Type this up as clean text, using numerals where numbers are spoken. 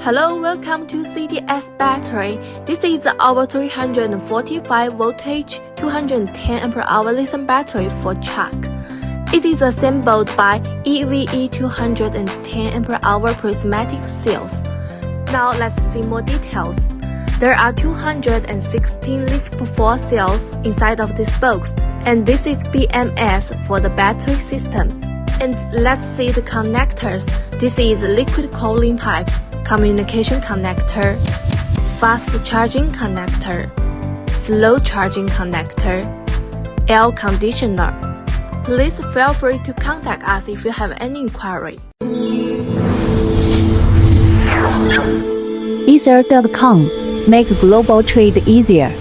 Hello, welcome to CTS Battery. This is our 345 voltage 210 Ah lithium battery for truck. It is assembled by EVE 210 Ah prismatic cells. Now let's see more details. There are 216 LiFePO4 cells inside of this box, and this is BMS for the battery system. And let's see the connectors. This is liquid cooling pipes, communication connector, fast charging connector, slow charging connector, air conditioner. Please feel free to contact us if you have any inquiry. Ether.com. Make global trade easier.